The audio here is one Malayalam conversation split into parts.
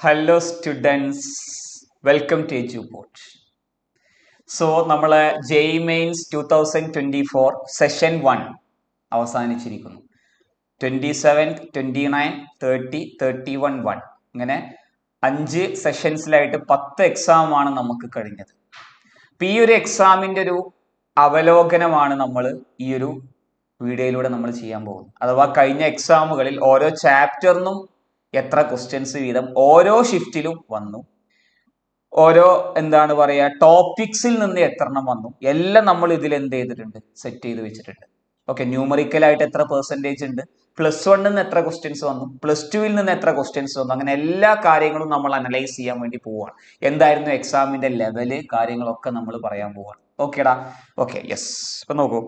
Hello students, welcome to Eduport. So നമ്മളെ ജെഇ മെയിൻസ് 2024 സെഷൻ 1 അവസാനിച്ചിരിക്കുന്നു. 27, 29, 30, 31, 1 ഇങ്ങനെ 5 സെഷൻസിലായിട്ട് 10 എക്സാമാണ് നമുക്ക് കഴിഞ്ഞത്. അപ്പം ഈ ഒരു എക്സാമിൻ്റെ ഒരു അവലോകനമാണ് നമ്മൾ ഈ ഒരു വീഡിയോയിലൂടെ നമ്മൾ ചെയ്യാൻ പോകുന്നത്. അഥവാ കഴിഞ്ഞ എക്സാമുകളിൽ ഓരോ ചാപ്റ്ററിനും എത്ര ക്വസ്റ്റ്യൻസ് വീതം ഓരോ ഷിഫ്റ്റിലും വന്നു, ഓരോ ടോപ്പിക്സിൽ നിന്ന് എത്രണ്ണം വന്നു, എല്ലാം നമ്മൾ ഇതിൽ എന്ത് ചെയ്തിട്ടുണ്ട്, സെറ്റ് ചെയ്ത് വെച്ചിട്ടുണ്ട്. ഓക്കെ, ന്യൂമറിക്കലായിട്ട് എത്ര പെർസെൻറ്റേജ് ഉണ്ട്, +1 നിന്ന് എത്ര ക്വസ്റ്റ്യൻസ് വന്നു, +2 നിന്ന് എത്ര ക്വസ്റ്റ്യൻസ് വന്നു, അങ്ങനെ എല്ലാ കാര്യങ്ങളും നമ്മൾ അനലൈസ് ചെയ്യാൻ വേണ്ടി പോവുകയാണ്. എന്തായിരുന്നു എക്സാമിന്റെ ലെവല്, കാര്യങ്ങളൊക്കെ നമ്മൾ പറയാൻ പോവുകയാണ്. ഓക്കേടാ, ഓക്കെ, യെസ്. ഇപ്പൊ നോക്കൂ,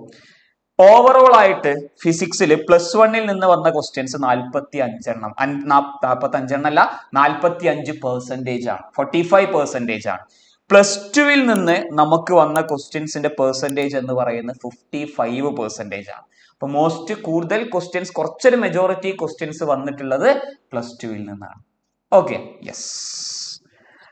ഓവറോൾ ആയിട്ട് ഫിസിക്സിൽ +1 നിന്ന് വന്ന ക്വസ്റ്റ്യൻസ് 45 എണ്ണം, 45 അല്ല 45% ആണ്, 45% ആണ്. +2 നിന്ന് നമുക്ക് വന്ന ക്വസ്റ്റ്യൻസിന്റെ പെർസെൻറ്റേജ് എന്ന് പറയുന്നത് 55% ആണ്. അപ്പൊ കൂടുതൽ ക്വസ്റ്റ്യൻസ്, കുറച്ചൊരു മെജോറിറ്റി ക്വസ്റ്റ്യൻസ് വന്നിട്ടുള്ളത് +2 നിന്നാണ്. Okay, yes.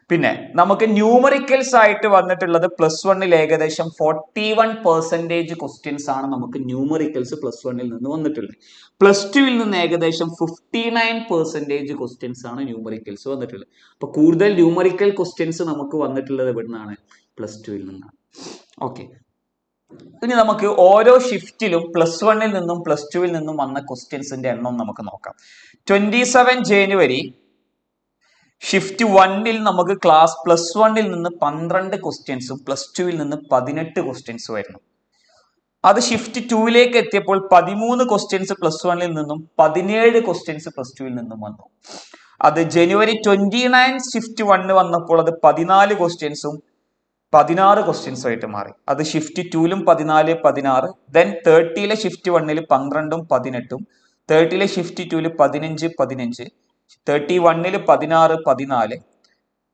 പിന്നെ നമുക്ക് ന്യൂമറിക്കൽസ് ആയിട്ട് വന്നിട്ടുള്ളത് +1 ഏകദേശം 41% ക്വസ്റ്റ്യൻസ് ആണ് നമുക്ക് ന്യൂമറിക്കൽസ് +1 നിന്ന് വന്നിട്ടുള്ളത്. +2 നിന്ന് ഏകദേശം 59% ക്വസ്റ്റ്യൻസ് ആണ് ന്യൂമറിക്കൽസ് വന്നിട്ടുള്ളത്. അപ്പൊ കൂടുതൽ ന്യൂമറിക്കൽ ക്വസ്റ്റ്യൻസ് നമുക്ക് വന്നിട്ടുള്ളത് എവിടുന്നാണ്? +2 നിന്നാണ്. ഓക്കെ, ഇനി നമുക്ക് ഓരോ ഷിഫ്റ്റിലും +1 നിന്നും +2 നിന്നും വന്ന ക്വസ്റ്റ്യൻസിന്റെ എണ്ണം നമുക്ക് നോക്കാം. 27 ജനുവരി ഷിഫ്റ്റ് 1 നമുക്ക് ക്ലാസ് +1 നിന്ന് 12 ക്വസ്റ്റ്യൻസും +2 നിന്ന് 18 ക്വസ്റ്റ്യൻസും ആയിരുന്നു. അത് ഷിഫ്റ്റ് 2 എത്തിയപ്പോൾ 13 ക്വസ്റ്റ്യൻസ് +1 നിന്നും 17 ക്വസ്റ്റ്യൻസ് +2 നിന്നും വന്നു. അത് ജനുവരി 29 ഷിഫ്റ്റ് 1 വന്നപ്പോൾ അത് 14 ക്വസ്റ്റ്യൻസും 16 ക്വസ്റ്റ്യൻസും ആയിട്ട് മാറി. അത് shift 2 14, 16. Then 30 shift 1 12ഉം 18ഉം, 30 shift 2 15, 15, 31 16, 14,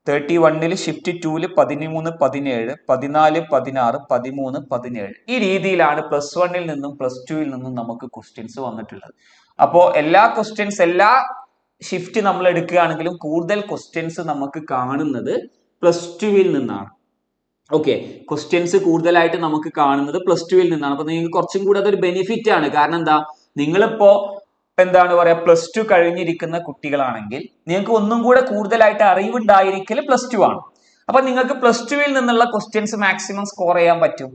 31 shift 2 13, 17, 14, 16, 13, 17. ഈ രീതിയിലാണ് +1 നിന്നും +2 നിന്നും നമുക്ക് ക്വസ്റ്റ്യൻസ് വന്നിട്ടുള്ളത്. അപ്പോൾ എല്ലാ ഷിഫ്റ്റ് നമ്മൾ എടുക്കുകയാണെങ്കിലും കൂടുതൽ ക്വസ്റ്റ്യൻസ് നമുക്ക് കാണുന്നത് +2 നിന്നാണ്. ഓക്കെ, ക്വസ്റ്റ്യൻസ് കൂടുതലായിട്ട് നമുക്ക് കാണുന്നത് +2 നിന്നാണ്. അപ്പൊ നിങ്ങൾക്ക് കുറച്ചും കൂടെ അതൊരു ബെനിഫിറ്റ് ആണ്. കാരണം എന്താ, നിങ്ങളിപ്പോ +2 കഴിഞ്ഞിരിക്കുന്ന കുട്ടികളാണെങ്കിൽ നിങ്ങൾക്ക് ഒന്നും കൂടെ കൂടുതലായിട്ട് അറിവുണ്ടായിരിക്കൽ +2 ആണ്. അപ്പൊ നിങ്ങൾക്ക് +2 നിന്നുള്ള ക്വസ്റ്റ്യൻസ് മാക്സിമം സ്കോർ ചെയ്യാൻ പറ്റും.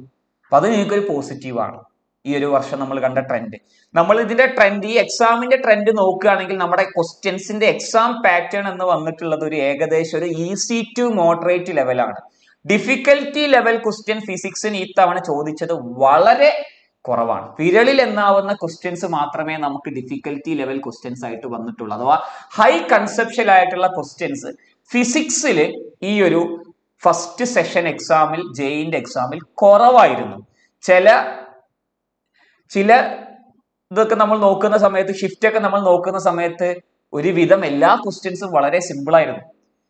അപ്പൊ അത് നിങ്ങൾക്ക് ഒരു പോസിറ്റീവ് ആണ്. ഈ ഒരു വർഷം നമ്മൾ കണ്ട ട്രെൻഡ്, നമ്മൾ ഇതിന്റെ ട്രെൻഡ്, ഈ എക്സാമിന്റെ ട്രെൻഡ് നോക്കുകയാണെങ്കിൽ നമ്മുടെ ക്വസ്റ്റ്യൻസിന്റെ എക്സാം പാറ്റേൺ എന്ന് വന്നിട്ടുള്ളത് ഒരു ഏകദേശം ഒരു ഈസി ടു മോഡറേറ്റ് ലെവലാണ്. ഡിഫിക്കൽറ്റി ലെവൽ ക്വസ്റ്റ്യൻ ഫിസിക്സിന് ഈ തവണ ചോദിച്ചത് വളരെ കുറവാണ്. വിരളിൽ എണ്ണാവുന്ന ക്വസ്റ്റ്യൻസ് മാത്രമേ നമുക്ക് ഡിഫിക്കൽറ്റി ലെവൽ ക്വസ്റ്റ്യൻസ് ആയിട്ട് വന്നിട്ടുള്ളൂ. അഥവാ ഹൈ കൺസെപ്ഷ്യൽ ആയിട്ടുള്ള ക്വസ്റ്റ്യൻസ് ഫിസിക്സിൽ ഈ ഒരു ഫസ്റ്റ് സെഷൻ എക്സാമിൽ, ജെഇന്റെ എക്സാമിൽ കുറവായിരുന്നു. ചില ഇതൊക്കെ നമ്മൾ നോക്കുന്ന സമയത്ത്, ഷിഫ്റ്റ് ഒക്കെ നമ്മൾ നോക്കുന്ന സമയത്ത് ഒരുവിധം എല്ലാ ക്വസ്റ്റ്യൻസും വളരെ സിമ്പിൾ ആയിരുന്നു.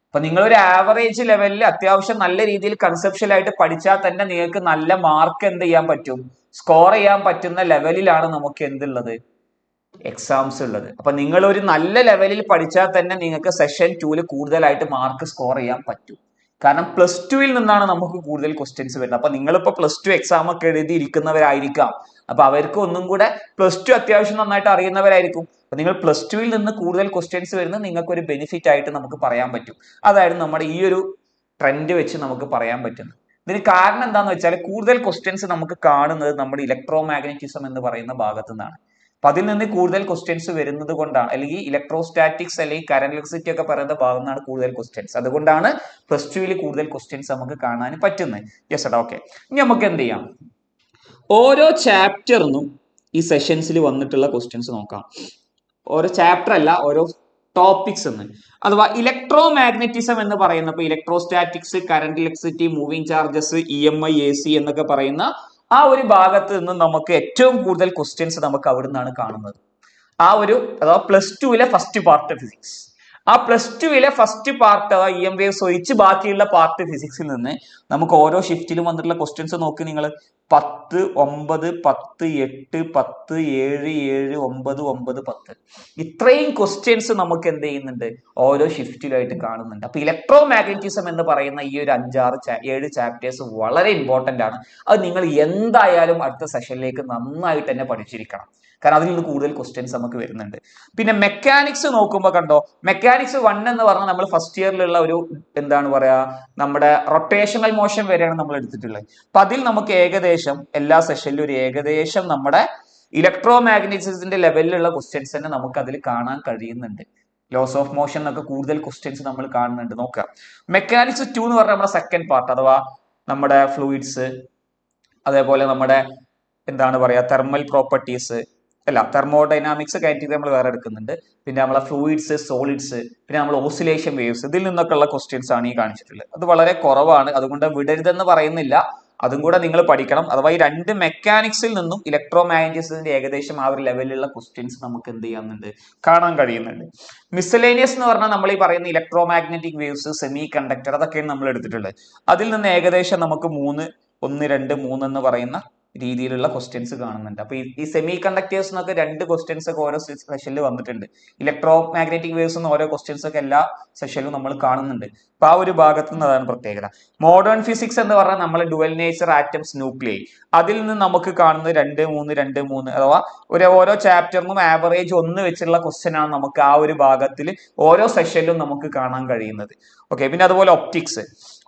അപ്പൊ നിങ്ങൾ ഒരു ആവറേജ് ലെവലിൽ അത്യാവശ്യം നല്ല രീതിയിൽ കൺസെപ്ഷ്യൽ ആയിട്ട് പഠിച്ചാൽ തന്നെ നിങ്ങൾക്ക് നല്ല മാർക്ക് എന്ത് ചെയ്യാൻ പറ്റും, സ്കോർ ചെയ്യാൻ പറ്റുന്ന ലെവലിലാണ് നമുക്ക് എന്തുള്ളത്, എക്സാംസ് ഉള്ളത്. അപ്പൊ നിങ്ങൾ ഒരു നല്ല ലെവലിൽ പഠിച്ചാൽ തന്നെ നിങ്ങൾക്ക് സെഷൻ 2 കൂടുതലായിട്ട് മാർക്ക് സ്കോർ ചെയ്യാൻ പറ്റും. കാരണം +2 നിന്നാണ് നമുക്ക് കൂടുതൽ ക്വസ്റ്റ്യൻസ് വരുന്നത്. അപ്പൊ നിങ്ങളിപ്പോ +2 എക്സാം ഒക്കെ എഴുതിയിരിക്കുന്നവരായിരിക്കാം. അപ്പൊ അവർക്ക് ഒന്നും കൂടെ +2 അത്യാവശ്യം നന്നായിട്ട് അറിയുന്നവരായിരിക്കും. അപ്പൊ നിങ്ങൾ +2 നിന്ന് കൂടുതൽ ക്വസ്റ്റ്യൻസ് വരുന്നത് നിങ്ങൾക്ക് ഒരു ബെനിഫിറ്റ് ആയിട്ട് നമുക്ക് പറയാൻ പറ്റും. അതായിരുന്നു നമ്മുടെ ഈ ഒരു ട്രെൻഡ് വെച്ച് നമുക്ക് പറയാൻ പറ്റുന്നത്. ഇതിന് കാരണം എന്താന്ന് വെച്ചാൽ കൂടുതൽ ക്വസ്റ്റ്യൻസ് നമുക്ക് കാണുന്നത് നമ്മുടെ ഇലക്ട്രോ മാഗ്നറ്റിസം എന്ന് പറയുന്ന ഭാഗത്തു നിന്നാണ്. അപ്പൊ അതിൽ നിന്ന് കൂടുതൽ ക്വസ്റ്റ്യൻസ് വരുന്നത് കൊണ്ടാണ്, അല്ലെങ്കിൽ ഇലക്ട്രോസ്റ്റാറ്റിക്സ് അല്ലെങ്കിൽ കറന്റ് ഇലക്ട്രിസിറ്റി ഒക്കെ പറയുന്ന ഭാഗത്തു നിന്നാണ് കൂടുതൽ ക്വസ്റ്റ്യൻസ്. അതുകൊണ്ടാണ് +2 കൂടുതൽ ക്വസ്റ്റ്യൻസ് നമുക്ക് കാണാൻ പറ്റുന്നത്. യെസ് എടാ, ഓക്കെ. ഇനി നമുക്ക് എന്ത് ചെയ്യാം, ഓരോ ചാപ്റ്ററിനും ഈ സെഷൻസിൽ വന്നിട്ടുള്ള ക്വസ്റ്റ്യൻസ് നോക്കാം. ഓരോ ചാപ്റ്റർ അല്ല, ഓരോ ടോപ്പിക്സ് എന്ന്. അഥവാ ഇലക്ട്രോ മാഗ്നറ്റിസം എന്ന് പറയുന്നപ്പോൾ electrostatics, current electricity, moving charges, EMI, AC എന്നൊക്കെ പറയുന്ന ആ ഒരു ഭാഗത്ത് നിന്ന് നമുക്ക് ഏറ്റവും കൂടുതൽ ക്വസ്റ്റ്യൻസ് നമുക്ക് അവിടെ നിന്നാണ് കാണുന്നത്. അഥവാ +2 ഫസ്റ്റ് പാർട്ട് ഫിസിക്സ്. ആ +2 ഫസ്റ്റ് പാർട്ട്, അഥവാ EM വേവ്സ് ഒഴിച്ച് ബാക്കിയുള്ള പാർട്ട് ഫിസിക്സിൽ നിന്ന് നമുക്ക് ഓരോ ഷിഫ്റ്റിലും വന്നിട്ടുള്ള ക്വസ്റ്റ്യൻസ് നോക്കി നിങ്ങൾ. 10, 9, 10, 8, 10, 7, 7, 9, 9, 10 ഇത്രയും ക്വസ്റ്റ്യൻസ് നമുക്ക് എന്ത് ചെയ്യുന്നുണ്ട് ഓരോ ഷിഫ്റ്റിലായിട്ട് കാണുന്നുണ്ട്. അപ്പൊ ഇലക്ട്രോ മാഗ്നറ്റിസം എന്ന് പറയുന്ന ഈ ഒരു 7 ചാപ്റ്റേഴ്സ് വളരെ ഇമ്പോർട്ടന്റ് ആണ്. അത് നിങ്ങൾ എന്തായാലും അടുത്ത സെഷനിലേക്ക് നന്നായിട്ട് തന്നെ പഠിച്ചിരിക്കണം. കാരണം അതിൽ നിന്ന് കൂടുതൽ ക്വസ്റ്റ്യൻസ് നമുക്ക് വരുന്നുണ്ട്. പിന്നെ മെക്കാനിക്സ് നോക്കുമ്പോൾ കണ്ടോ, മെക്കാനിക്സ് 1 എന്ന് പറഞ്ഞാൽ നമ്മൾ ഫസ്റ്റ് ഇയറിലുള്ള ഒരു എന്താണ് പറയാ നമ്മുടെ റൊട്ടേഷണൽ മോഷൻ വരെയാണ് നമ്മൾ എടുത്തിട്ടുള്ളത്. അപ്പൊ അതിൽ നമുക്ക് ഏകദേശം എല്ലാ സെഷനിലും ഒരു ഏകദേശം നമ്മുടെ ഇലക്ട്രോ മാഗ്നറ്റിസത്തിന്റെ ലെവലിലുള്ള ക്വസ്റ്റ്യൻസ് തന്നെ നമുക്ക് അതിൽ കാണാൻ കഴിയുന്നുണ്ട്. ലോസ് ഓഫ് മോഷൻ എന്നൊക്കെ കൂടുതൽ ക്വസ്റ്റ്യൻസ് നമ്മൾ കാണുന്നുണ്ട്. നോക്കാം, മെക്കാനിക്സ് 2 എന്ന് പറഞ്ഞാൽ നമ്മുടെ സെക്കൻഡ് പാർട്ട്, അഥവാ നമ്മുടെ ഫ്ലൂയിഡ്സ്, അതേപോലെ നമ്മുടെ എന്താണ് പറയാ തെർമൽ പ്രോപ്പർട്ടീസ്, അല്ല തെർമോഡൈനാമിക്സ് കാറ്റഗറി നമ്മൾ വേറെ എടുക്കുന്നുണ്ട്. പിന്നെ നമ്മളെ ഫ്ലൂയിഡ്സ്, സോളിഡ്സ്, പിന്നെ നമ്മൾ ഓസിലേഷൻ വേവ്സ്, ഇതിൽ നിന്നൊക്കെ ഉള്ള ക്വസ്റ്റ്യൻസ് ആണ് ഈ കാണിച്ചിട്ടുള്ളത്. അത് വളരെ കുറവാണ്, അതുകൊണ്ട് വിടരുതെന്ന് പറയുന്നില്ല, അതും കൂടെ നിങ്ങൾ പഠിക്കണം. അഥവാ ഈ 2 മെക്കാനിക്സിൽ നിന്നും ഇലക്ട്രോ മാഗ്നറ്റിസത്തിന്റെ ഏകദേശം ആ ഒരു ലെവലിലുള്ള ക്വസ്റ്റ്യൻസ് നമുക്ക് എന്ത് ചെയ്യാന്നുണ്ട് കാണാൻ കഴിയുന്നുണ്ട്. മിസലേനിയസ് എന്ന് പറഞ്ഞാൽ നമ്മൾ ഈ പറയുന്ന electro magnetic waves, semi conductor, അതൊക്കെയാണ് നമ്മൾ എടുത്തിട്ടുള്ളത്. അതിൽ നിന്ന് ഏകദേശം നമുക്ക് 1, 2, 3 എന്ന് പറയുന്ന രീതിയിലുള്ള ക്വസ്റ്റ്യൻസ് കാണുന്നുണ്ട്. അപ്പൊ ഈ സെമി കണ്ടക്ടേഴ്സ് എന്നൊക്കെ 2 ക്വസ്റ്റ്യൻസ് ഒക്കെ ഓരോ സെഷനിൽ വന്നിട്ടുണ്ട്. ഇലക്ട്രോ മാഗ്നറ്റിക് വേവ്സ് എന്ന് ഓരോ ക്വസ്റ്റ്യൻസ് ഒക്കെ എല്ലാ സെഷനിലും നമ്മൾ കാണുന്നുണ്ട്. അപ്പൊ ആ ഒരു ഭാഗത്ത് നിന്ന് അതാണ് പ്രത്യേകത. മോഡേൺ ഫിസിക്സ് എന്ന് പറഞ്ഞാൽ നമ്മൾ ഡുവൽ നേച്ചർ ആറ്റംസ്, ന്യൂക്ലിയൈ, അതിൽ നിന്ന് നമുക്ക് കാണുന്നത് 2, 3, 2, 3 അഥവാ ഓരോ ചാപ്റ്ററിനും ആവറേജ് 1 വെച്ചുള്ള ക്വസ്റ്റ്യൻ ആണ് നമുക്ക് ആ ഒരു ഭാഗത്തിൽ ഓരോ സെഷനിലും നമുക്ക് കാണാൻ കഴിയുന്നത്. ഓക്കെ, പിന്നെ അതുപോലെ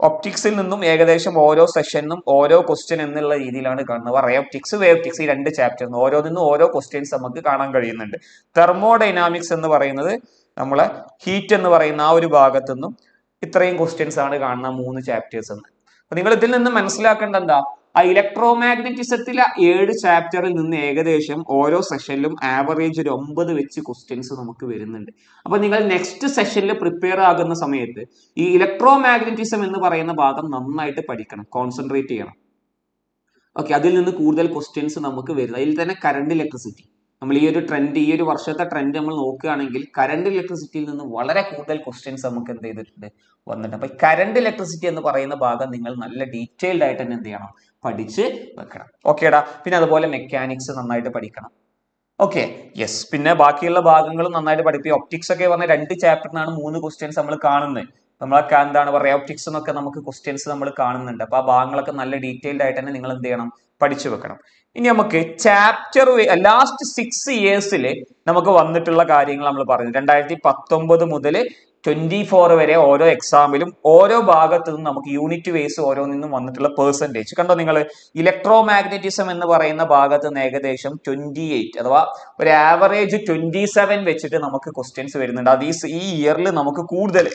ഒപ്റ്റിക്സിൽ നിന്നും ഏകദേശം ഓരോ സെഷനും ഓരോ ക്വസ്റ്റ്യൻ എന്നുള്ള രീതിയിലാണ് കാണുന്നത്. റേ ഒപ്റ്റിക്സ്, വേവ് ഒപ്റ്റിക്സ്, ഈ 2 ചാപ്റ്ററിനും ഓരോന്നിനും ഓരോ ക്വസ്റ്റ്യൻസ് നമുക്ക് കാണാൻ കഴിയുന്നുണ്ട്. തെർമോഡൈനാമിക്സ് എന്ന് പറയുന്നത് നമ്മളെ ഹീറ്റ് എന്ന് പറയുന്ന ആ ഒരു ഭാഗത്തു നിന്നും ഇത്രയും ക്വസ്റ്റ്യൻസ് ആണ് കാണുന്ന 3 ചാപ്റ്റേഴ്സ് എന്ന്. അപ്പൊ നിങ്ങൾ ഇതിൽ നിന്ന് മനസ്സിലാക്കേണ്ട എന്താ, ആ ഇലക്ട്രോ മാഗ്നറ്റിസത്തിലെ 7 ചാപ്റ്ററിൽ നിന്ന് ഏകദേശം ഓരോ സെഷനിലും ആവറേജ് ഒരു 9 വെച്ച് ക്വസ്റ്റ്യൻസ് നമുക്ക് വരുന്നുണ്ട്. അപ്പൊ നിങ്ങൾ നെക്സ്റ്റ് സെഷനിൽ പ്രിപ്പയർ ആകുന്ന സമയത്ത് ഈ ഇലക്ട്രോ മാഗ്നറ്റിസം എന്ന് പറയുന്ന ഭാഗം നന്നായിട്ട് പഠിക്കണം, കോൺസെൻട്രേറ്റ് ചെയ്യണം. ഓക്കെ, അതിൽ നിന്ന് കൂടുതൽ ക്വസ്റ്റ്യൻസ് നമുക്ക് വരുന്നത്. അതിൽ തന്നെ കറണ്ട് ഇലക്ട്രിസിറ്റി, നമ്മൾ ഈ ഒരു ട്രെൻഡ്, ഈ ഒരു വർഷത്തെ ട്രെൻഡ് നമ്മൾ നോക്കുകയാണെങ്കിൽ കറണ്ട് ഇലക്ട്രിസിറ്റിയിൽ നിന്ന് വളരെ കൂടുതൽ ക്വസ്റ്റ്യൻസ് നമുക്ക് എന്ത് ചെയ്തിട്ടുണ്ട് വന്നിട്ടുണ്ട്. അപ്പൊ കറണ്ട് ഇലക്ട്രിസിറ്റി എന്ന് പറയുന്ന ഭാഗം നിങ്ങൾ നല്ല ഡീറ്റെയിൽഡ് ആയിട്ട് തന്നെ എന്ത് ചെയ്യണം, പഠിച്ച് വെക്കണം. ഓക്കേടാ. പിന്നെ അതുപോലെ മെക്കാനിക്സ് നന്നായിട്ട് പഠിക്കണം. Okay, yes. പിന്നെ ബാക്കിയുള്ള ഭാഗങ്ങളും നന്നായിട്ട് പഠിപ്പിക്കും. ഒപ്റ്റിക്സ് ഒക്കെ പറഞ്ഞ 2 ചാപ്റ്ററിനാണ് 3 ക്വസ്റ്റ്യൻസ് നമ്മൾ കാണുന്നത്. നമ്മളൊക്കെ എന്താണ് പറയുക, ഒപ്റ്റിക്സ് എന്നൊക്കെ നമുക്ക് ക്വസ്റ്റ്യൻസ് നമ്മൾ കാണുന്നുണ്ട്. അപ്പൊ ആ ഭാഗങ്ങളൊക്കെ നല്ല ഡീറ്റെയിൽഡ് ആയിട്ട് തന്നെ നിങ്ങൾ എന്ത് ചെയ്യണം, പഠിച്ചു വെക്കണം. ഇനി നമുക്ക് ചാപ്റ്റർ ലാസ്റ്റ് 6 ഇയേഴ്സിൽ നമുക്ക് വന്നിട്ടുള്ള കാര്യങ്ങൾ നമ്മൾ പറഞ്ഞു. 2019 മുതൽ 24 വരെ ഓരോ എക്സാമിലും ഓരോ ഭാഗത്തു നിന്നും നമുക്ക് യൂണിറ്റ് വൈസ് ഓരോന്നിന്നും വന്നിട്ടുള്ള പെർസെന്റേജ് കണ്ടോ നിങ്ങൾ. ഇലക്ട്രോ മാഗ്നറ്റിസം എന്ന് പറയുന്ന ഭാഗത്ത് നിന്ന് ഏകദേശം 28 അഥവാ ഒരു ആവറേജ് 27 വെച്ചിട്ട് നമുക്ക് ക്വസ്റ്റ്യൻസ് വരുന്നുണ്ട്. അത് ഈ ഇയറിൽ നമുക്ക് കൂടുതൽ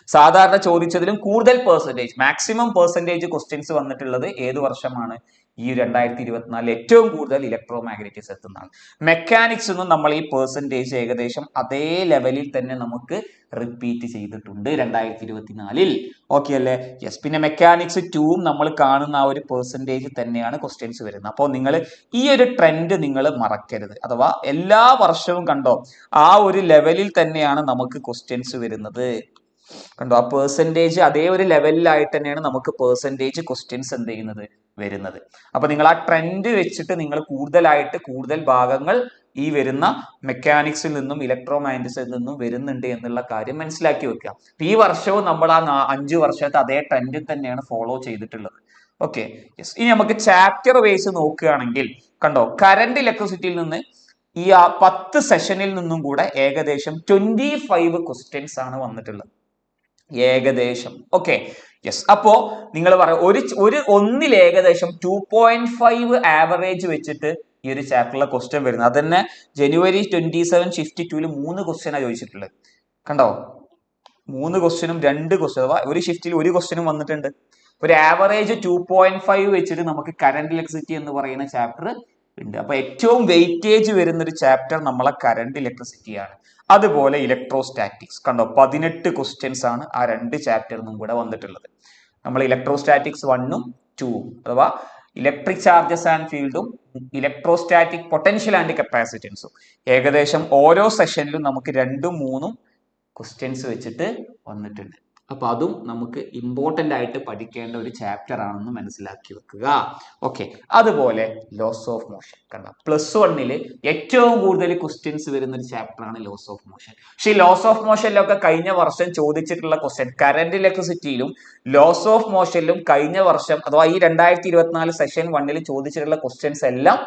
സാധാരണ ചോദിച്ചതിലും കൂടുതൽ പെർസെന്റേജ്, മാക്സിമം പെർസെന്റേജ് ക്വസ്റ്റ്യൻസ് വന്നിട്ടുള്ളത് ഏത് വർഷമാണ്, ഈ 2024 ഏറ്റവും കൂടുതൽ ഇലക്ട്രോ മാഗ്നറ്റിക്സ് എത്തുന്നതാണ്. മെക്കാനിക്സ് ഒന്നും നമ്മൾ ഈ പെർസെന്റേജ് ഏകദേശം അതേ ലെവലിൽ തന്നെ നമുക്ക് റിപ്പീറ്റ് ചെയ്തിട്ടുണ്ട് 2024. ഓക്കെ അല്ലേ? യെസ്. പിന്നെ മെക്കാനിക്സ് 2 നമ്മൾ കാണുന്ന ആ ഒരു പെർസെന്റേജ് തന്നെയാണ് ക്വസ്റ്റ്യൻസ് വരുന്നത്. അപ്പോൾ നിങ്ങൾ ഈ ഒരു ട്രെൻഡ് നിങ്ങൾ മറക്കരുത്. അഥവാ എല്ലാ വർഷവും കണ്ടോ ആ ഒരു ലെവലിൽ തന്നെയാണ് നമുക്ക് ക്വസ്റ്റ്യൻസ് വരുന്നത്. കണ്ടോ, ആ പെർസെന്റേജ് അതേ ഒരു ലെവലിലായിട്ട് തന്നെയാണ് നമുക്ക് പെർസെന്റേജ് ക്വസ്റ്റ്യൻസ് എന്ത് ചെയ്യുന്നത് വരുന്നത്. അപ്പൊ നിങ്ങൾ ആ ട്രെൻഡ് വെച്ചിട്ട് നിങ്ങൾ കൂടുതൽ ഭാഗങ്ങൾ ഈ വരുന്ന മെക്കാനിക്സിൽ നിന്നും ഇലക്ട്രോ മാഗ്നറ്റിക്സിൽ നിന്നും വരുന്നുണ്ട് എന്നുള്ള കാര്യം മനസ്സിലാക്കി വെക്കുക. ഈ വർഷവും നമ്മൾ ആ 5 വർഷത്തെ അതേ ട്രെൻഡിൽ തന്നെയാണ് ഫോളോ ചെയ്തിട്ടുള്ളത്. Okay, yes. ഇനി നമുക്ക് ചാപ്റ്റർ വൈസ് നോക്കുകയാണെങ്കിൽ കണ്ടോ, കറന്റ് ഇലക്ട്രിസിറ്റിയിൽ നിന്ന് ഈ 10 സെഷനിൽ നിന്നും കൂടെ ഏകദേശം 25 ക്വസ്റ്റ്യൻസ് ആണ് വന്നിട്ടുള്ളത് ഏകദേശം. Okay, yes. അപ്പോ നിങ്ങൾ പറയാം ഒന്നിൽ ഏകദേശം 2.5 ആവറേജ് വെച്ചിട്ട് ഈ ഒരു ചാപ്റ്ററിലെ ക്വസ്റ്റ്യൻ വരുന്നത്. അത് തന്നെ ജനുവരി 27 ഷിഫ്റ്റ് 2 3 ക്വസ്റ്റ്യനാണ് ചോദിച്ചിട്ടുള്ളത്. കണ്ടോ, 3 ക്വസ്റ്റ്യനും 2 ക്വസ്റ്റ്യൻ, അഥവാ ഒരു ഷിഫ്റ്റിൽ ഒരു ക്വസ്റ്റ്യനും വന്നിട്ടുണ്ട്. ഒരു ആവറേജ് 2.5 വെച്ചിട്ട് നമുക്ക് കറന്റ് ഇലക്ട്രിസിറ്റി എന്ന് പറയുന്ന ചാപ്റ്റർ ഉണ്ട്. അപ്പൊ ഏറ്റവും വെയിറ്റേജ് വരുന്ന ഒരു ചാപ്റ്റർ നമ്മളെ കറന്റ് ഇലക്ട്രിസിറ്റിയാണ്. അതുപോലെ ഇലക്ട്രോസ്റ്റാറ്റിക്സ് കണ്ടോ, 18 ക്വസ്റ്റ്യൻസ് ആണ് ആ 2 ചാപ്റ്ററിനും കൂടെ വന്നിട്ടുള്ളത്. നമ്മൾ ഇലക്ട്രോസ്റ്റാറ്റിക്സ് 1ഉം 2ഉം അഥവാ ഇലക്ട്രിക് ചാർജസ് ആൻഡ് ഫീൽഡും ഇലക്ട്രോസ്റ്റാറ്റിക് പൊട്ടൻഷ്യൽ ആൻഡ് കപ്പാസിറ്റൻസും ഏകദേശം ഓരോ സെഷനിലും നമുക്ക് 2ഉം 3ഉം ക്വസ്റ്റ്യൻസ് വെച്ചിട്ട് വന്നിട്ടുണ്ട്. അപ്പൊ അതും നമുക്ക് ഇമ്പോർട്ടന്റ് ആയിട്ട് പഠിക്കേണ്ട ഒരു ചാപ്റ്റർ ആണെന്ന് മനസ്സിലാക്കി വെക്കുക. ഓക്കെ, അതുപോലെ ലോസ് ഓഫ് മോഷൻ കണ്ട +1 ഏറ്റവും കൂടുതൽ ക്വസ്റ്റ്യൻസ് വരുന്ന ഒരു ചാപ്റ്റർ ആണ് ലോസ് ഓഫ് മോഷൻ. പക്ഷേ ഈ ലോസ് ഓഫ് മോഷനിലൊക്കെ കഴിഞ്ഞ വർഷം ചോദിച്ചിട്ടുള്ള ക്വസ്റ്റ്യൻ കറന്റ് ഇലക്ട്രിസിറ്റിയിലും ലോസ് ഓഫ് മോഷനിലും കഴിഞ്ഞ വർഷം അഥവാ ഈ 2024 സെഷൻ 1 ചോദിച്ചിട്ടുള്ള ക്വസ്റ്റ്യൻസ് എല്ലാം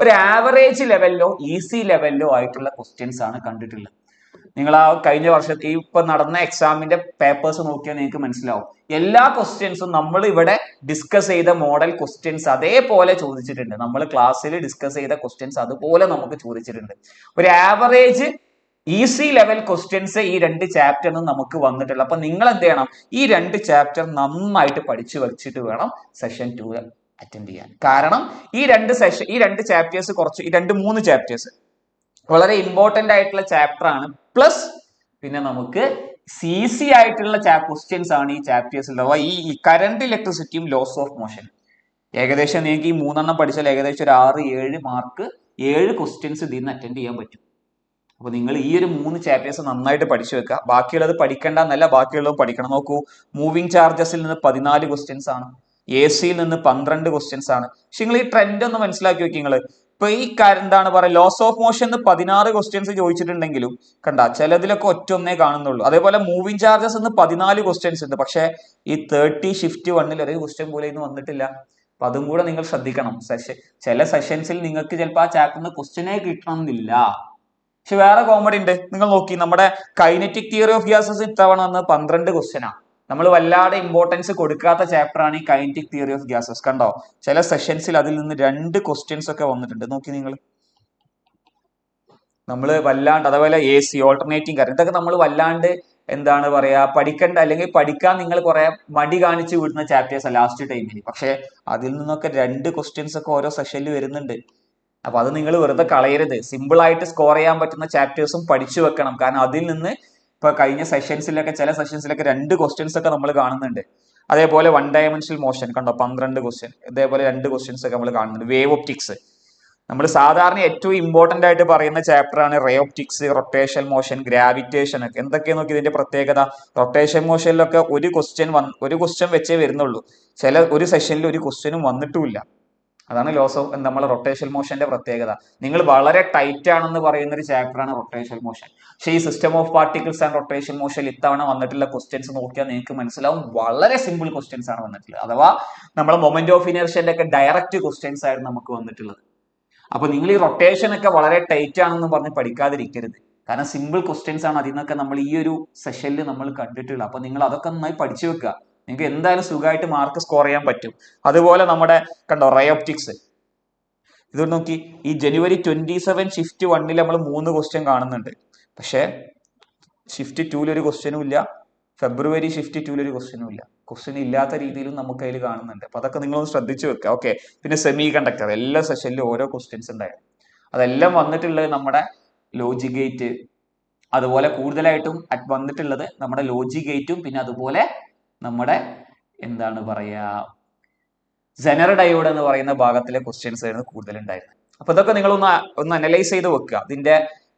ഒരു ആവറേജ് ലെവലിലോ ഈസി ലെവലിലോ ആയിട്ടുള്ള ക്വസ്റ്റ്യൻസ് ആണ് കണ്ടിട്ടുള്ളത്. നിങ്ങൾ ആ കഴിഞ്ഞ വർഷത്തെ ഇപ്പൊ നടന്ന എക്സാമിന്റെ പേപ്പേഴ്സ് നോക്കിയാൽ നിങ്ങൾക്ക് മനസ്സിലാവും. എല്ലാ ക്വസ്റ്റ്യൻസും നമ്മൾ ഇവിടെ ഡിസ്കസ് ചെയ്ത മോഡൽ ക്വസ്റ്റ്യൻസ് അതേപോലെ ചോദിച്ചിട്ടുണ്ട്. നമ്മൾ ക്ലാസ്സിൽ ഡിസ്കസ് ചെയ്ത ക്വസ്റ്റ്യൻസ് അതുപോലെ നമുക്ക് ചോദിച്ചിട്ടുണ്ട്. ഒരു ആവറേജ് ഈസി ലെവൽ ക്വസ്റ്റ്യൻസ് ഈ 2 ചാപ്റ്ററിനും നമുക്ക് വന്നിട്ടുള്ളൂ. അപ്പൊ നിങ്ങൾ എന്ത് ചെയ്യണം, ഈ 2 ചാപ്റ്റർ നന്നായിട്ട് പഠിച്ചു വെച്ചിട്ട് വേണം സെഷൻ 2 അറ്റൻഡ് ചെയ്യാൻ. കാരണം ഈ 2 ചാപ്റ്റേഴ്സ് കുറച്ച് ഈ 3 ചാപ്റ്റേഴ്സ് വളരെ ഇമ്പോർട്ടന്റ് ആയിട്ടുള്ള ചാപ്റ്റർ ആണ്. പ്ലസ് പിന്നെ നമുക്ക് ഈസി ആയിട്ടുള്ള ക്വസ്റ്റ്യൻസ് ആണ് ഈ ചാപ്റ്റേഴ്സിൽ. അഥവാ ഈ കറന്റ് ഇലക്ട്രിസിറ്റിയും ലോസ് ഓഫ് മോഷൻ ഏകദേശം നിങ്ങൾക്ക് ഈ 3 പഠിച്ചാൽ ഏകദേശം ഒരു 6-7 മാർക്ക് 7 ക്വസ്റ്റ്യൻസ് ഇതിൽ നിന്ന് അറ്റൻഡ് ചെയ്യാൻ പറ്റും. അപ്പൊ നിങ്ങൾ ഈ ഒരു 3 ചാപ്റ്റേഴ്സ് നന്നായിട്ട് പഠിച്ചു വെക്കുക. ബാക്കിയുള്ളത് പഠിക്കേണ്ട എന്നല്ല, ബാക്കിയുള്ളത് പഠിക്കണം. നോക്കൂ, മൂവിങ് ചാർജസിൽ നിന്ന് 14 ക്വസ്റ്റ്യൻസ് ആണ്, എ സിയിൽ നിന്ന് 12 ക്വസ്റ്റ്യൻസ് ആണ്. പക്ഷെ നിങ്ങൾ ഈ ട്രെൻഡ് ഒന്ന് മനസ്സിലാക്കി വെക്കുക. നിങ്ങൾ ഇപ്പൊ ഈ എന്താണ് പറയുക, ലോസ് ഓഫ് മോഷൻ 16 ക്വസ്റ്റ്യൻസ് ചോദിച്ചിട്ടുണ്ടെങ്കിലും കണ്ട ചിലതിലൊക്കെ ഒറ്റൊന്നേ കാണുന്നുള്ളൂ. അതേപോലെ മൂവിങ് ചാർജസ് 14 ക്വസ്റ്റ്യൻസ് ഉണ്ട്, പക്ഷെ ഈ 30 ഷിഫ്റ്റ് 1 ഒരു ക്വസ്റ്റ്യൻ പോലെ ഇന്ന് വന്നിട്ടില്ല. അപ്പൊ അതും കൂടെ നിങ്ങൾ ശ്രദ്ധിക്കണം. ചില സെഷൻസിൽ നിങ്ങൾക്ക് ചിലപ്പോൾ ആ ചാപ്റ്ററിന് ക്വസ്റ്റ്യനെ കിട്ടണം എന്നില്ല. പക്ഷെ വേറെ കോമഡി ഉണ്ട്. നിങ്ങൾ നോക്കി, നമ്മുടെ കൈനറ്റിക് തിയറി ഓഫ് ഗ്യാസസ് ഇത്തവണ വന്ന് 12 ക്വസ്റ്റ്യനാണ്. നമ്മൾ വല്ലാതെ ഇമ്പോർട്ടൻസ് കൊടുക്കാത്ത ചാപ്റ്റർ ആണ് ഈ കൈനറ്റിക് തിയറി ഓഫ് ഗ്യാസസ്. കണ്ടോ, ചില സെഷൻസിൽ അതിൽ നിന്ന് 2 ക്വസ്റ്റ്യൻസ് ഒക്കെ വന്നിട്ടുണ്ട്. നോക്കി നിങ്ങൾ, നമ്മൾ വല്ലാണ്ട്, അതേപോലെ എ സി ഓൾട്ടർനേറ്റിംഗ് കറന്റ്, ഇതൊക്കെ നമ്മൾ വല്ലാണ്ട് എന്താണ് പറയാ പഠിക്കേണ്ട, അല്ലെങ്കിൽ പഠിക്കാൻ നിങ്ങൾ കുറെ മടി കാണിച്ച് വിടുന്ന ചാപ്റ്റേഴ്സ് ലാസ്റ്റ് ടൈമിൽ. പക്ഷെ അതിൽ നിന്നൊക്കെ 2 ക്വസ്റ്റ്യൻസ് ഒക്കെ ഓരോ സെഷനിൽ വരുന്നുണ്ട്. അപ്പൊ അത് നിങ്ങൾ വെറുതെ കളയരുത്. സിമ്പിൾ ആയിട്ട് സ്കോർ ചെയ്യാൻ പറ്റുന്ന ചാപ്റ്റേഴ്സും പഠിച്ചു വെക്കണം. കാരണം അതിൽ നിന്ന് ഇപ്പൊ കഴിഞ്ഞ സെഷൻസിലൊക്കെ ചില സെഷൻസിലൊക്കെ 2 ക്വസ്റ്റ്യൻസ് ഒക്കെ നമ്മൾ കാണുന്നുണ്ട്. അതേപോലെ 1 ഡയമെൻഷണൽ മോഷൻ കണ്ടോ 12 ക്വസ്റ്റ്യൻ, ഇതേപോലെ 2 ക്വസ്റ്റ്യൻസ് ഒക്കെ നമ്മൾ കാണുന്നുണ്ട്. വേവ് ഒപ്റ്റിക്സ് നമ്മൾ സാധാരണ ഏറ്റവും ഇമ്പോർട്ടന്റ് ആയിട്ട് പറയുന്ന ചാപ്റ്റർ ആണ് ray optics, rotation motion, gravitation ഒക്കെ. എന്തൊക്കെയാണ് നോക്കി ഇതിന്റെ പ്രത്യേകത. റൊട്ടേഷൻ മോഷനിലൊക്കെ ഒരു ക്വസ്റ്റ്യൻ വെച്ചേ വരുന്നുള്ളൂ. ഒരു സെഷനിൽ ഒരു ക്വസ്റ്റ്യനും വന്നിട്ടുമില്ല. അതാണ് ലോസ് ഓഫ് നമ്മൾ റൊട്ടേഷൻ മോഷന്റെ പ്രത്യേകത. നിങ്ങൾ വളരെ ടൈറ്റ് ആണെന്ന് പറയുന്ന ഒരു ചാപ്റ്റർ ആണ് റൊട്ടേഷൻ മോഷൻ. പക്ഷേ ഈ system of particles and rotation motion ഇത്തവണ വന്നിട്ടുള്ള ക്വസ്റ്റ്യൻസ് നോക്കിയാൽ നിങ്ങൾക്ക് മനസ്സിലാവും, വളരെ സിമ്പിൾ ക്വസ്റ്റ്യൻസ് ആണ് വന്നിട്ടുള്ളത്. അഥവാ നമ്മളെ മൊമെന്റ് ഓഫ് ഇനർഷ്യന്റെ ഒക്കെ ഡയറക്റ്റ് ക്വസ്റ്റ്യൻസ് ആയിരുന്നു നമുക്ക് വന്നിട്ടുള്ളത്. അപ്പൊ നിങ്ങൾ ഈ റൊട്ടേഷൻ ഒക്കെ വളരെ ടൈറ്റ് ആണെന്ന് പറഞ്ഞ് പഠിക്കാതിരിക്കരുത്. കാരണം സിമ്പിൾ ക്വസ്റ്റ്യൻസ് ആണ് അതിൽ നിന്നൊക്കെ നമ്മൾ ഈ ഒരു സെഷനിൽ നമ്മൾ കണ്ടിട്ടുള്ളത്. അപ്പൊ നിങ്ങൾ അതൊക്കെ നന്നായി പഠിച്ചു വെക്കുക. നിങ്ങൾക്ക് എന്തായാലും സുഖമായിട്ട് മാർക്ക് സ്കോർ ചെയ്യാൻ പറ്റും. അതുപോലെ നമ്മുടെ കണ്ടോ റേ ഒപ്റ്റിക്സ്, ഇത് നോക്കി, ഈ ജനുവരി 27 ഷിഫ്റ്റ് 1 നമ്മൾ 3 ക്വസ്റ്റ്യൻ കാണുന്നുണ്ട്. പക്ഷെ ഷിഫ്റ്റ് 2 ഒരു ക്വസ്റ്റ്യനും ഇല്ല, ഫെബ്രുവരി ഷിഫ്റ്റ് 2 ഒരു ക്വസ്റ്റ്യനും ഇല്ല. ക്വസ്റ്റ്യൻ ഇല്ലാത്ത രീതിയിലും നമുക്ക് അതിൽ കാണുന്നുണ്ട്. അപ്പൊ അതൊക്കെ നിങ്ങളൊന്ന് ശ്രദ്ധിച്ചു വെക്കുക. ഓക്കെ, പിന്നെ സെമി കണ്ടക്ടർ എല്ലാ സെഷനിലും ഓരോ ക്വസ്റ്റ്യൻസ് ഉണ്ടായിരുന്നു. അതെല്ലാം വന്നിട്ടുള്ളത് നമ്മുടെ ലോജിക് ഗേറ്റ്, അതുപോലെ കൂടുതലായിട്ടും വന്നിട്ടുള്ളത് നമ്മുടെ ലോജിക് ഗേറ്റും, പിന്നെ അതുപോലെ നമ്മുടെ എന്താണ് പറയാ സെനർ ഡയോഡ് എന്ന് പറയുന്ന ഭാഗത്തിലെ ക്വസ്റ്റ്യൻസ് ആയിരുന്നു കൂടുതലുണ്ടായിരുന്നത്. അപ്പൊ ഇതൊക്കെ നിങ്ങൾ ഒന്ന് അനലൈസ് ചെയ്ത് വെക്കുക. ഇതിന്റെ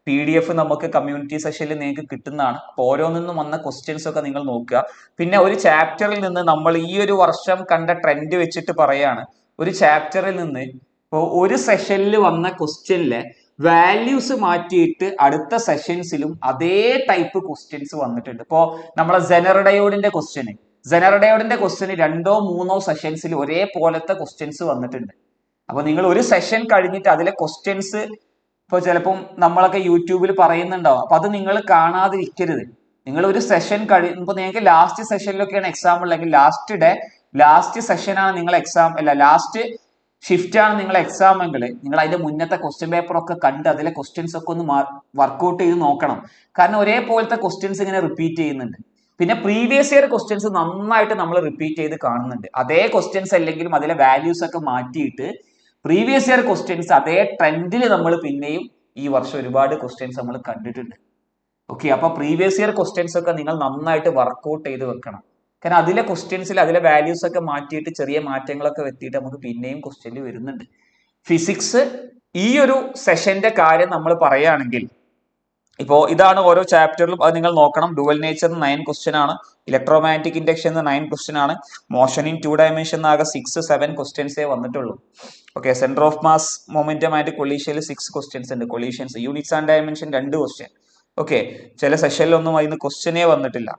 PDF നമുക്ക് കമ്മ്യൂണിറ്റി സെഷനിൽ നിങ്ങൾക്ക് കിട്ടുന്നതാണ്. അപ്പൊ ഓരോന്നിന്നും വന്ന ക്വസ്റ്റ്യൻസ് ഒക്കെ നിങ്ങൾ നോക്കുക. പിന്നെ ഒരു ചാപ്റ്ററിൽ നിന്ന് നമ്മൾ ഈ ഒരു വർഷം കണ്ട ട്രെൻഡ് വെച്ചിട്ട് പറയാണ്, ഒരു ചാപ്റ്ററിൽ നിന്ന് ഇപ്പോൾ ഒരു സെഷനിൽ വന്ന ക്വസ്റ്റ്യനിലെ വാല്യൂസ് മാറ്റിയിട്ട് അടുത്ത സെഷൻസിലും അതേ ടൈപ്പ് ക്വസ്റ്റ്യൻസ് വന്നിട്ടുണ്ട്. ഇപ്പോൾ നമ്മളെ സെനർ ഡയോഡിന്റെ ക്വസ്റ്റ്യന് 2 or 3 സെഷൻസിൽ ഒരേപോലത്തെ ക്വസ്റ്റ്യൻസ് വന്നിട്ടുണ്ട്. അപ്പൊ നിങ്ങൾ ഒരു സെഷൻ കഴിഞ്ഞിട്ട് അതിലെ ക്വസ്റ്റ്യൻസ് ഇപ്പോൾ ചിലപ്പം നമ്മളൊക്കെ യൂട്യൂബിൽ പറയുന്നുണ്ടാവും. അപ്പൊ അത് നിങ്ങൾ കാണാതിരിക്കരുത്. നിങ്ങൾ ഒരു സെഷൻ കഴിയുമ്പോൾ നിങ്ങൾക്ക് ലാസ്റ്റ് സെഷനിലൊക്കെയാണ് എക്സാം ഉള്ളെങ്കിൽ ലാസ്റ്റ് സെഷനാണ് നിങ്ങൾ എക്സാം, അല്ല ലാസ്റ്റ് ഷിഫ്റ്റ് ആണ് നിങ്ങൾ എക്സാം എങ്കിൽ നിങ്ങൾ അതിന്റെ മുന്നത്തെ ക്വസ്റ്റ്യൻ പേപ്പർ ഒക്കെ കണ്ട് അതിലെ ക്വസ്റ്റ്യൻസ് ഒക്കെ ഒന്ന് വർക്ക്ഔട്ട് ചെയ്ത് നോക്കണം. കാരണം ഒരേപോലത്തെ ക്വസ്റ്റ്യൻസ് ഇങ്ങനെ റിപ്പീറ്റ് ചെയ്യുന്നുണ്ട്. പിന്നെ പ്രീവിയസ് ഇയർ ക്വസ്റ്റ്യൻസ് നന്നായിട്ട് നമ്മൾ റിപ്പീറ്റ് ചെയ്ത് കാണുന്നുണ്ട്. അതേ ക്വസ്റ്റ്യൻസ് അല്ലെങ്കിലും അതിലെ വാല്യൂസ് ഒക്കെ മാറ്റിയിട്ട് പ്രീവിയസ് ഇയർ ക്വസ്റ്റ്യൻസ് അതേ ട്രെൻഡിൽ നമ്മൾ പിന്നെയും ഈ വർഷം ഒരുപാട് ക്വസ്റ്റ്യൻസ് നമ്മൾ കണ്ടിട്ടുണ്ട്. ഓക്കെ, അപ്പൊ പ്രീവിയസ് ഇയർ ക്വസ്റ്റ്യൻസ് ഒക്കെ നിങ്ങൾ നന്നായിട്ട് വർക്ക്ഔട്ട് ചെയ്ത് വെക്കണം. കാരണം അതിലെ ക്വസ്റ്റ്യൻസിൽ അതിലെ വാല്യൂസ് ഒക്കെ മാറ്റിയിട്ട് ചെറിയ മാറ്റങ്ങളൊക്കെ വരുത്തിയിട്ട് നമുക്ക് പിന്നെയും ക്വസ്റ്റ്യനിൽ വരുന്നുണ്ട്. ഫിസിക്സ് ഈ ഒരു സെഷന്റെ കാര്യം നമ്മൾ പറയുകയാണെങ്കിൽ ഇപ്പോൾ ഇതാണ് ഓരോ ചാപ്റ്ററിലും, അത് നിങ്ങൾ നോക്കണം. ഡുവൽ നേച്ചർ 9 ക്വസ്റ്റ്യൻ ആണ്, ഇലക്ട്രോമാഗ്നറ്റിക് ഇൻഡക്ഷൻ 9 ക്വസ്റ്റ്യൻ ആണ്, മോഷൻ ഇൻ 2 ഡയമെൻഷൻ ആകെ 6-7 ക്വസ്റ്റ്യൻസേ വന്നിട്ടുള്ളൂ. Okay, centre of mass momentum ആയിട്ട് കൊളീഷനിൽ 6 ക്വസ്റ്റ്യൻസ് ഉണ്ട്. Collisions units and dimension 2 question. Okay, ചില സെഷനിലൊന്നും അതിന് ക്വസ്റ്റ്യനേ വന്നിട്ടില്ല.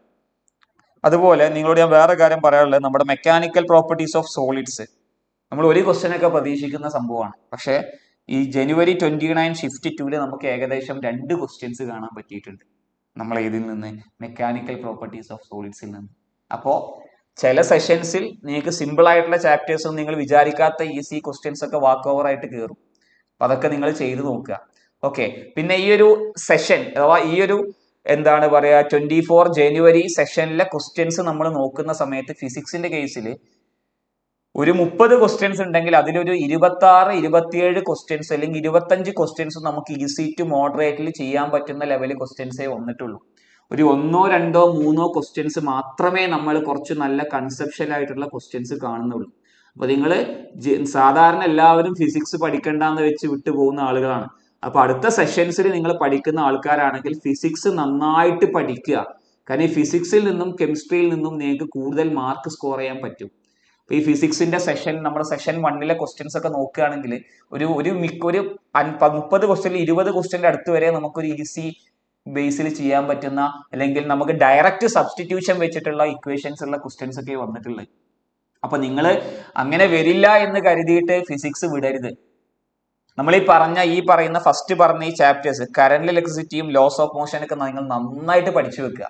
അതുപോലെ നിങ്ങളോട് ഞാൻ വേറെ കാര്യം പറയാനുള്ളത്, നമ്മുടെ മെക്കാനിക്കൽ പ്രോപ്പർട്ടീസ് ഓഫ് സോളിഡ്സ് നമ്മൾ ഒരു ക്വസ്റ്റ്യൻ ഒക്കെ പ്രതീക്ഷിക്കുന്ന സംഭവമാണ്. പക്ഷേ ഈ ജനുവരി 29 ഷിഫ്റ്റ് 2 നമുക്ക് ഏകദേശം 2 ക്വസ്റ്റ്യൻസ് കാണാൻ പറ്റിയിട്ടുണ്ട്. നമ്മൾ ഇതിൽ നിന്ന് മെക്കാനിക്കൽ പ്രോപ്പർട്ടീസ് ഓഫ് സോളിഡ്സിൽ നിന്ന്. അപ്പോൾ ചില സെഷൻസിൽ നിങ്ങൾക്ക് സിമ്പിൾ ആയിട്ടുള്ള ചാപ്റ്റേഴ്സും നിങ്ങൾ വിചാരിക്കാത്ത ഈസി ക്വസ്റ്റ്യൻസ് ഒക്കെ വാക്ക് ഓവർ ആയിട്ട് കയറും. അപ്പൊ അതൊക്കെ നിങ്ങൾ ചെയ്ത് നോക്കുക. ഓക്കെ, പിന്നെ ഈ ഒരു സെഷൻ അഥവാ ഈ ഒരു എന്താണ് പറയാ 24 ജനുവരി സെഷനിലെ ക്വസ്റ്റ്യൻസ് നമ്മൾ നോക്കുന്ന സമയത്ത് ഫിസിക്സിന്റെ കേസിൽ ഒരു 30 ക്വസ്റ്റ്യൻസ് ഉണ്ടെങ്കിൽ അതിലൊരു 26-27 ക്വസ്റ്റ്യൻസ് അല്ലെങ്കിൽ 25 ക്വസ്റ്റ്യൻസ് നമുക്ക് ഈസി ടു മോഡറേറ്റിൽ ചെയ്യാൻ പറ്റുന്ന ലെവലിൽ ക്വസ്റ്റ്യൻസേ വന്നിട്ടുള്ളൂ. ഒരു 1-2-3 ക്വസ്റ്റ്യൻസ് മാത്രമേ നമ്മൾ കുറച്ച് നല്ല കൺസെപ്ഷ്യൽ ആയിട്ടുള്ള ക്വസ്റ്റ്യൻസ് കാണുന്നുള്ളൂ. അപ്പൊ നിങ്ങൾ സാധാരണ എല്ലാവരും ഫിസിക്സ് പഠിക്കണ്ടെന്ന് വെച്ച് വിട്ടു പോകുന്ന ആളുകളാണ്. അപ്പൊ അടുത്ത സെഷൻസിൽ നിങ്ങൾ പഠിക്കുന്ന ആൾക്കാരാണെങ്കിൽ ഫിസിക്സ് നന്നായിട്ട് പഠിക്കുക. കാരണം ഈ ഫിസിക്സിൽ നിന്നും കെമിസ്ട്രിയിൽ നിന്നും നിങ്ങൾക്ക് കൂടുതൽ മാർക്ക് സ്കോർ ചെയ്യാൻ പറ്റും. ഈ ഫിസിക്സിന്റെ സെഷൻ നമ്മുടെ സെഷൻ 1 ക്വസ്റ്റ്യൻസ് ഒക്കെ നോക്കുകയാണെങ്കിൽ ഒരു 30 ക്വസ്റ്റ്യനിൽ 20 ക്വസ്റ്റ്യന്റെ അടുത്ത് വരെ നമുക്കൊരു ഈസി ബേസിൽ ചെയ്യാൻ പറ്റുന്ന, അല്ലെങ്കിൽ നമുക്ക് ഡയറക്റ്റ് സബ്സ്റ്റിറ്റ്യൂഷൻ വെച്ചിട്ടുള്ള ഇക്വേഷൻസ് ഉള്ള ക്വസ്റ്റ്യൻസ് ഒക്കെ വന്നിട്ടുള്ളത്. അപ്പൊ നിങ്ങൾ അങ്ങനെ വരില്ല എന്ന് കരുതിയിട്ട് ഫിസിക്സ് വിടരുത്. നമ്മൾ ഈ പറയുന്ന ഫസ്റ്റ് പറഞ്ഞ ഈ ചാപ്റ്റേഴ്സ് കറന്റ് ഇലക്ട്രിസിറ്റിയും ലോസ് ഓഫ് മോഷൻ ഒക്കെ നിങ്ങൾ നന്നായിട്ട് പഠിച്ചു വെക്കുക.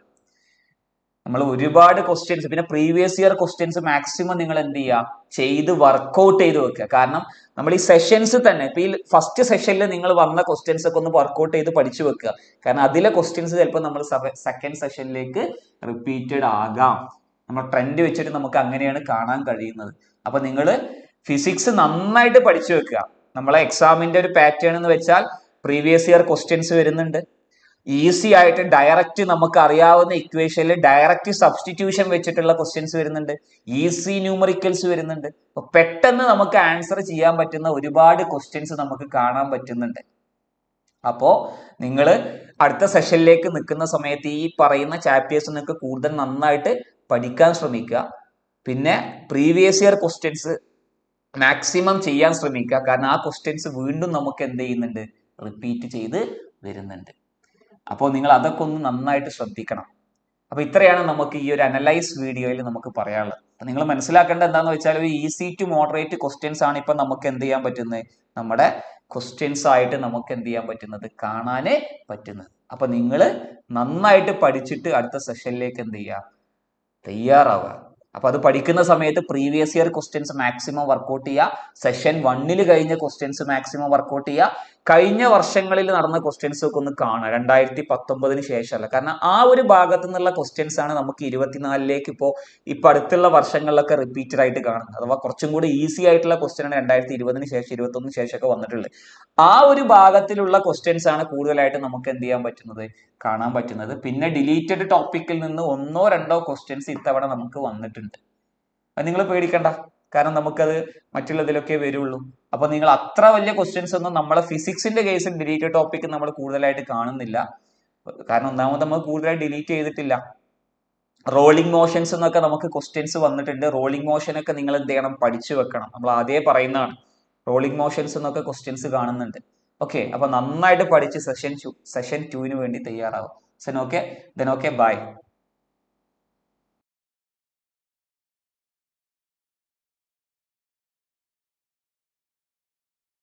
നമ്മൾ ഒരുപാട് ക്വസ്റ്റ്യൻസ്, പിന്നെ പ്രീവിയസ് ഇയർ ക്വസ്റ്റ്യൻസ് മാക്സിമം നിങ്ങൾ എന്ത് ചെയ്യുക, ചെയ്ത് വർക്ക്ഔട്ട് ചെയ്ത് വെക്കുക. കാരണം നമ്മൾ ഈ സെഷൻസ് തന്നെ ഇപ്പൊ ഈ ഫസ്റ്റ് സെഷനിൽ നിങ്ങൾ വന്ന ക്വസ്റ്റ്യൻസ് ഒക്കെ ഒന്ന് വർക്ക്ഔട്ട് ചെയ്ത് പഠിച്ചു വെക്കുക. കാരണം അതിലെ ക്വസ്റ്റ്യൻസ് ചിലപ്പോൾ നമ്മൾ സെക്കൻഡ് സെഷനിലേക്ക് റിപ്പീറ്റഡ് ആകാം. നമ്മൾ ട്രെൻഡ് വെച്ചിട്ട് നമുക്ക് അങ്ങനെയാണ് കാണാൻ കഴിയുന്നത്. അപ്പൊ നിങ്ങൾ ഫിസിക്സ് നന്നായിട്ട് പഠിച്ചു വെക്കുക. നമ്മളെ എക്സാമിന്റെ ഒരു പാറ്റേൺ എന്ന് വെച്ചാൽ പ്രീവിയസ് ഇയർ ക്വസ്റ്റ്യൻസ് വരുന്നുണ്ട്, ഈസി ആയിട്ട് ഡയറക്റ്റ് നമുക്ക് അറിയാവുന്ന ഇക്വേഷനിൽ ഡയറക്റ്റ് സബ്സ്റ്റിറ്റ്യൂഷൻ വെച്ചിട്ടുള്ള ക്വസ്റ്റ്യൻസ് വരുന്നുണ്ട്, ഈസി ന്യൂമറിക്കൽസ് വരുന്നുണ്ട്. അപ്പൊ പെട്ടെന്ന് നമുക്ക് ആൻസർ ചെയ്യാൻ പറ്റുന്ന ഒരുപാട് ക്വസ്റ്റ്യൻസ് നമുക്ക് കാണാൻ പറ്റുന്നുണ്ട്. അപ്പോ നിങ്ങൾ അടുത്ത സെഷനിലേക്ക് നിൽക്കുന്ന സമയത്ത് ഈ പറയുന്ന ചാപ്റ്റേഴ്സ് നിങ്ങൾക്ക് കൂടുതൽ നന്നായിട്ട് പഠിക്കാൻ ശ്രമിക്കുക. പിന്നെ പ്രീവിയസ് ഇയർ ക്വസ്റ്റ്യൻസ് മാക്സിമം ചെയ്യാൻ ശ്രമിക്കുക. കാരണം ആ ക്വസ്റ്റ്യൻസ് വീണ്ടും നമുക്ക് എന്ത് ചെയ്യുന്നുണ്ട്, റിപ്പീറ്റ് ചെയ്ത് വരുന്നുണ്ട്. അപ്പോൾ നിങ്ങൾ അതൊക്കെ ഒന്ന് നന്നായിട്ട് ശ്രദ്ധിക്കണം. അപ്പൊ ഇത്രയാണ് നമുക്ക് ഈ ഒരു അനലൈസ് വീഡിയോയിൽ നമുക്ക് പറയാനുള്ളത്. അപ്പൊ നിങ്ങൾ മനസ്സിലാക്കേണ്ടത് എന്താണെന്ന് വെച്ചാൽ ഒരു ഈസി ടു മോഡറേറ്റ് ക്വസ്റ്റ്യൻസ് ആണ് ഇപ്പൊ നമുക്ക് എന്ത് ചെയ്യാൻ പറ്റുന്നത്, നമ്മുടെ ക്വസ്റ്റ്യൻസ് ആയിട്ട് നമുക്ക് എന്ത് ചെയ്യാൻ പറ്റുന്നത്, കാണാനേ പറ്റുന്നത്. അപ്പൊ നിങ്ങൾ നന്നായിട്ട് പഠിച്ചിട്ട് അടുത്ത സെഷനിലേക്ക് എന്ത് ചെയ്യുക, തയ്യാറാവുക. അപ്പൊ അത് പഠിക്കുന്ന സമയത്ത് previous year questions maximum work out ചെയ്യുക. സെഷൻ 1 കഴിഞ്ഞ ക്വസ്റ്റ്യൻസ് മാക്സിമം വർക്ക്ഔട്ട് ചെയ്യുക. കഴിഞ്ഞ വർഷങ്ങളിൽ നടന്ന ക്വസ്റ്റ്യൻസ് ഒക്കെ ഒന്ന് കാണുക, 2019 ശേഷമല്ല. കാരണം ആ ഒരു ഭാഗത്തു നിന്നുള്ള ക്വസ്റ്റ്യൻസ് ആണ് നമുക്ക് 24ലേക്ക് ഇപ്പൊ അടുത്തുള്ള വർഷങ്ങളിലൊക്കെ റിപ്പീറ്റഡ് ആയിട്ട് കാണുന്നത്. അഥവാ കുറച്ചും കൂടി ഈസി ആയിട്ടുള്ള ക്വസ്റ്റ്യൻ ആണ് 2020 ശേഷം 21 ശേഷമൊക്കെ വന്നിട്ടുള്ളത്. ആ ഒരു ഭാഗത്തിലുള്ള ക്വസ്റ്റ്യൻസ് ആണ് കൂടുതലായിട്ട് നമുക്ക് എന്ത് ചെയ്യാൻ പറ്റുന്നത്, കാണാൻ പറ്റുന്നത്. പിന്നെ ഡിലീറ്റഡ് ടോപ്പിക്കിൽ നിന്ന് 1-2 ക്വസ്റ്റ്യൻസ് ഇത്തവണ നമുക്ക് വന്നിട്ടുണ്ട്. അത് നിങ്ങൾ പേടിക്കണ്ട, കാരണം നമുക്കത് മറ്റുള്ളതിലൊക്കെ വരുള്ളൂ. അപ്പൊ നിങ്ങൾ അത്ര വലിയ ക്വസ്റ്റ്യൻസ് ഒന്നും നമ്മളെ ഫിസിക്സിന്റെ കേസിൽ ഡിലീറ്റഡ് ടോപ്പിക് നമ്മൾ കൂടുതലായിട്ട് കാണുന്നില്ല. കാരണം ഒന്നാമത് നമ്മൾ കൂടുതലായി ഡിലീറ്റ് ചെയ്തിട്ടില്ല. റോളിംഗ് മോഷൻസ് എന്നൊക്കെ നമുക്ക് ക്വസ്റ്റ്യൻസ് വന്നിട്ടുണ്ട്. റോളിംഗ് മോഷൻ ഒക്കെ നിങ്ങൾ എന്ത് ചെയ്യണം, പഠിച്ചു വെക്കണം. നമ്മൾ ആദ്യമേ പറയുന്നതാണ്, റോളിംഗ് മോഷൻസ് എന്നൊക്കെ ക്വസ്റ്റ്യൻസ് കാണുന്നുണ്ട്. ഓക്കെ, അപ്പൊ നന്നായിട്ട് പഠിച്ച് സെഷൻ 2 വേണ്ടി തയ്യാറാവും. Okay, by.